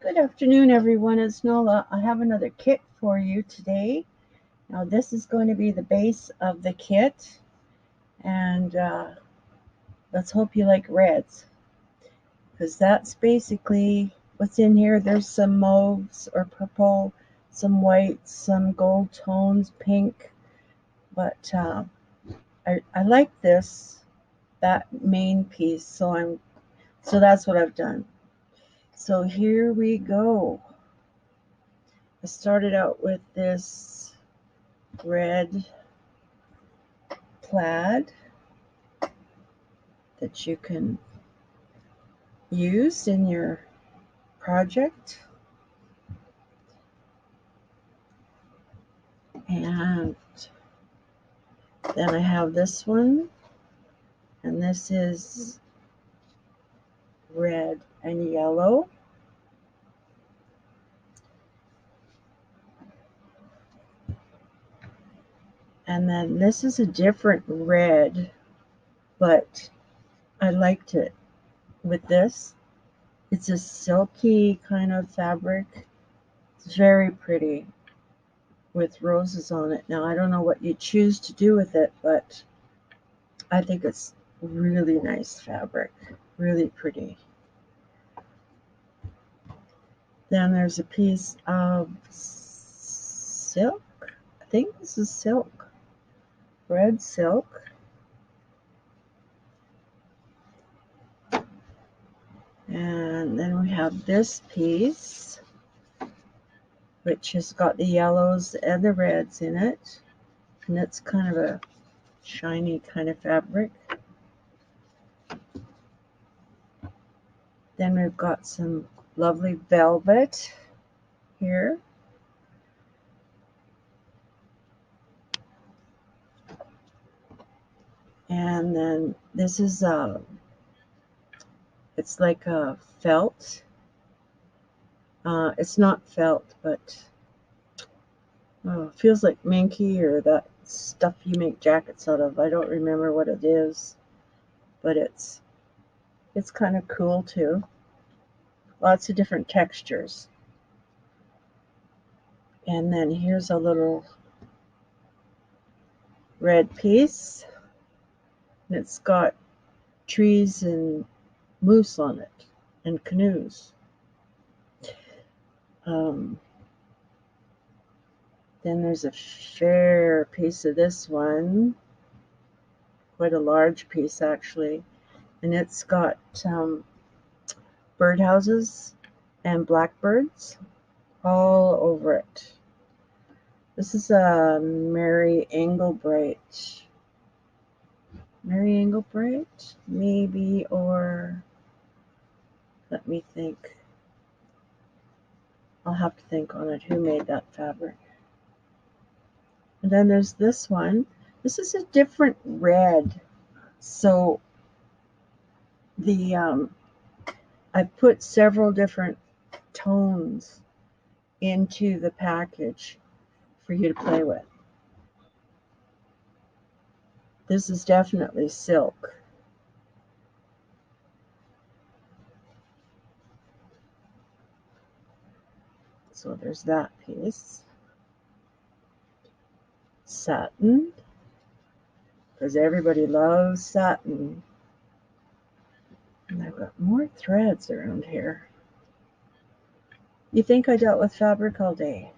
Good afternoon, everyone. It's Nola. I have another kit for you today. Now, this is going to be the base of the kit, and let's hope you like reds, because that's basically what's in here. There's some mauves or purple, some whites, some gold tones, pink, but I like that main piece, so that's what I've done. So here we go. I started out with this red plaid that you can use in your project. And then I have this one, and this is red and yellow. And then this is a different red, but I liked it with this. It's a silky kind of fabric. It's very pretty with roses on it. Now, I don't know what you choose to do with it, but I think it's really nice fabric, really pretty. Then there's a piece of silk. I think this is silk, red silk. And then we have this piece, which has got the yellows and the reds in it. And it's kind of a shiny kind of fabric. Then we've got some lovely velvet here. And then this is it's like a felt. It's not felt, but feels like minky or that stuff you make jackets out of. I don't remember what it is, but it's kind of cool too. Lots of different textures. And then here's a little red piece. And it's got trees and moose on it and canoes. Then there's a fair piece of this one, quite a large piece actually, and it's got birdhouses and blackbirds all over it. This is a Mary Englebright, maybe, or let me think. I'll have to think on it who made that fabric. And then there's this one. This is a different red. So I put several different tones into the package for you to play with. This is definitely silk. So there's that piece. Satin, because everybody loves satin. And I've got more threads around here. You think I dealt with fabric all day?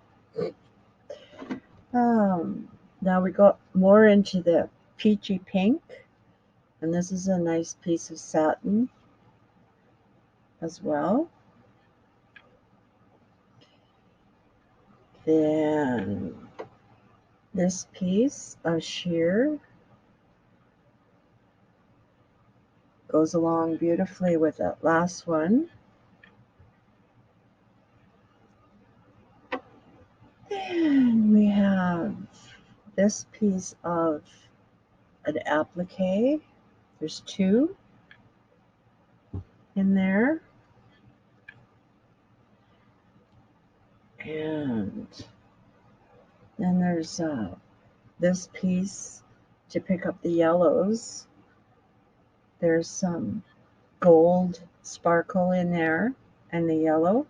Now we got more into the peachy pink, and this is a nice piece of satin as well. Then this piece of sheer goes along beautifully with that last one. And we have this piece of an applique. There's two in there. And then there's this piece to pick up the yellows. There's some gold sparkle in there and the yellow.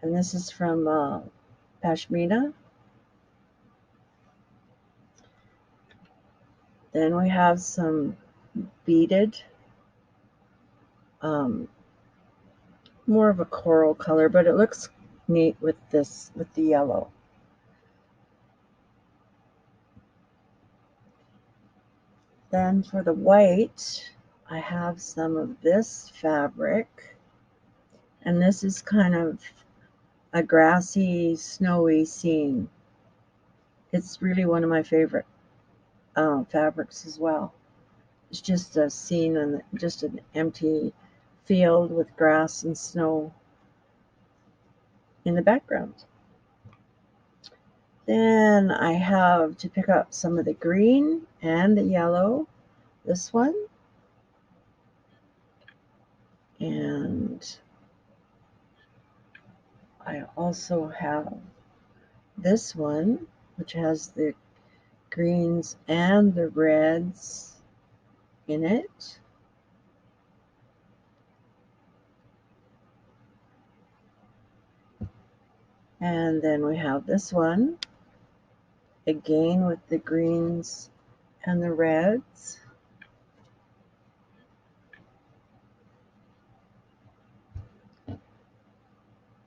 And this is from Pashmina. Then we have some beaded, more of a coral color, but it looks neat with this, with the yellow. Then for the white, I have some of this fabric, and this is kind of a grassy, snowy scene. It's really one of my favorite fabrics as well. It's just a scene and just an empty field with grass and snow in the background. Then I have to pick up some of the green and the yellow, this one, and I also have this one, which has the greens and the reds in it. And then we have this one, again with the greens and the reds.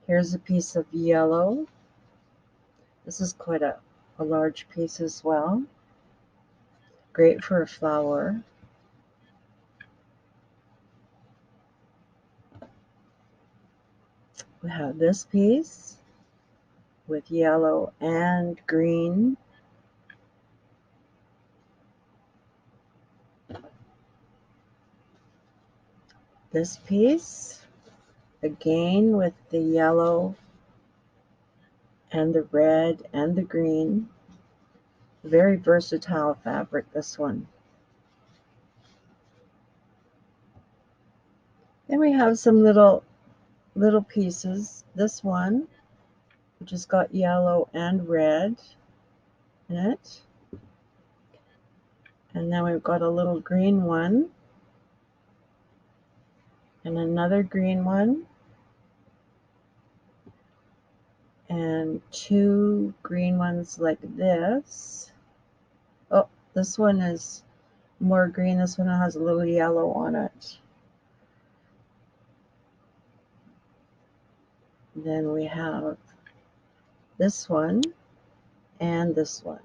Here's a piece of yellow. This is quite a large piece as well. Great for a flower. We have this piece with yellow and green. This piece, again with the yellow and the red and the green. Very versatile fabric, this one. Then we have some little pieces. This one, which has got yellow and red in it. And then we've got a little green one. And another green one. And two green ones like this. Oh, this one is more green. This one has a little yellow on it. Then we have this one and this one.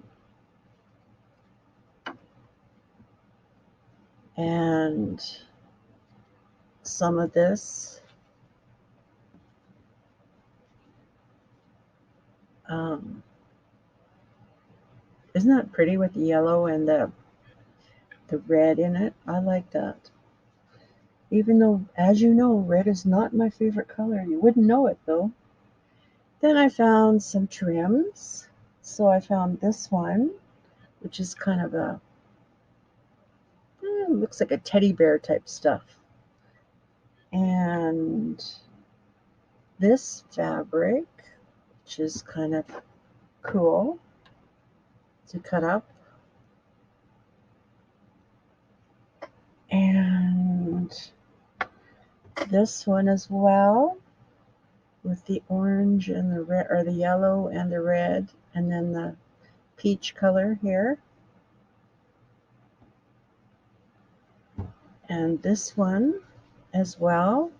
And some of this isn't that pretty with the yellow and the red in it? I like that. Even though, as you know, red is not my favorite color. You wouldn't know it though. Then I found some trims. So I found this one, which is kind of a, looks like a teddy bear type stuff. And this fabric, which is kind of cool to cut up. And this one as well, with the orange and the red, or the yellow and the red, and then the peach color here. And this one as well,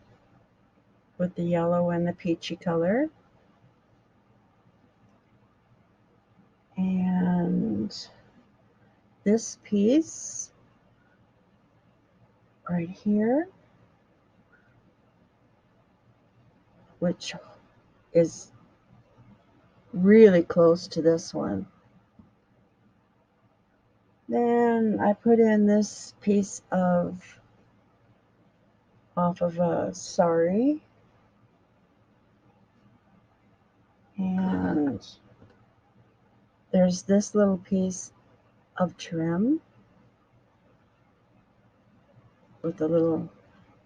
with the yellow and the peachy color. And this piece right here, which is really close to this one. Then I put in this piece off of a sari, and there's this little piece of trim with the little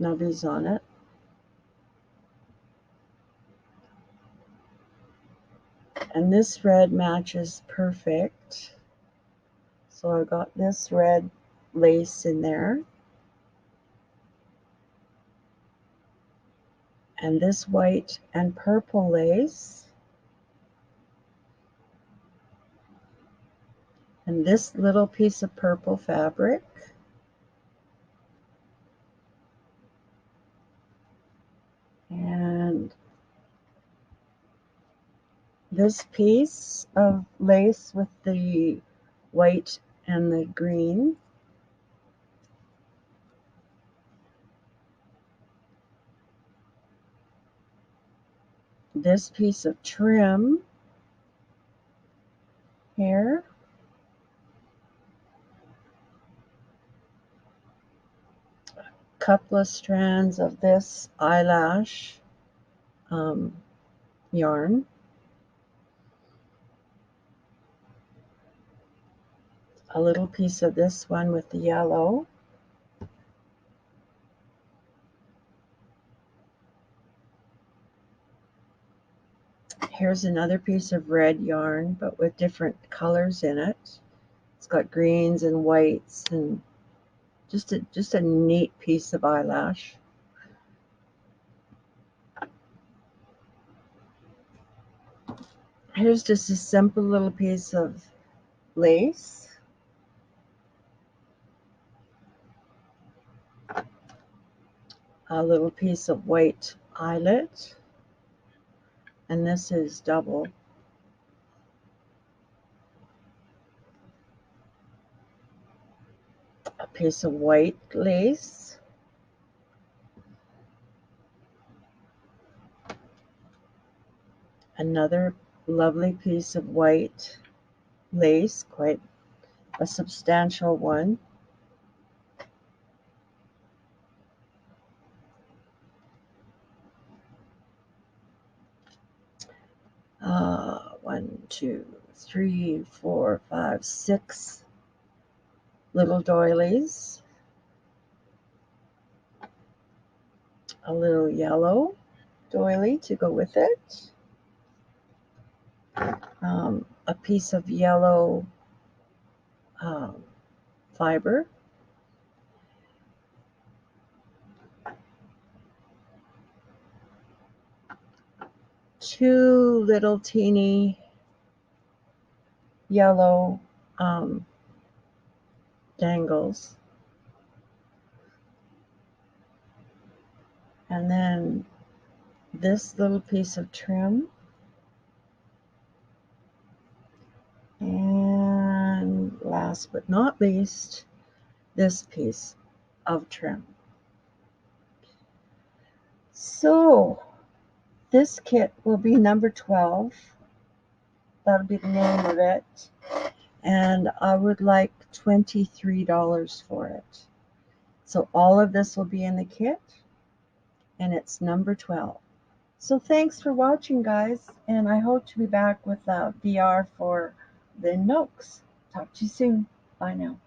nubbies on it. And this red matches perfect. So I got this red lace in there. and this white and purple lace, and this little piece of purple fabric, and this piece of lace with the white and the green, this piece of trim here, couple of strands of this eyelash yarn, a little piece of this one with the yellow, here's another piece of red yarn but with different colors in it. It's got greens and whites and just a neat piece of eyelash. Here's just a simple little piece of lace, a little piece of white eyelet, and this is double. A piece of white lace, another lovely piece of white lace, quite a substantial one. One, two, three, four, five, six little doilies, a little yellow doily to go with it, a piece of yellow fiber, two little teeny yellow dangles, and then this little piece of trim, and last but not least, this piece of trim. So this kit will be number 12. That'll be the name of it. And I would like $23 for it. So all of this will be in the kit, and it's number 12. So thanks for watching, guys, and I hope to be back with a VR for the Noaks. Talk to you soon. Bye now.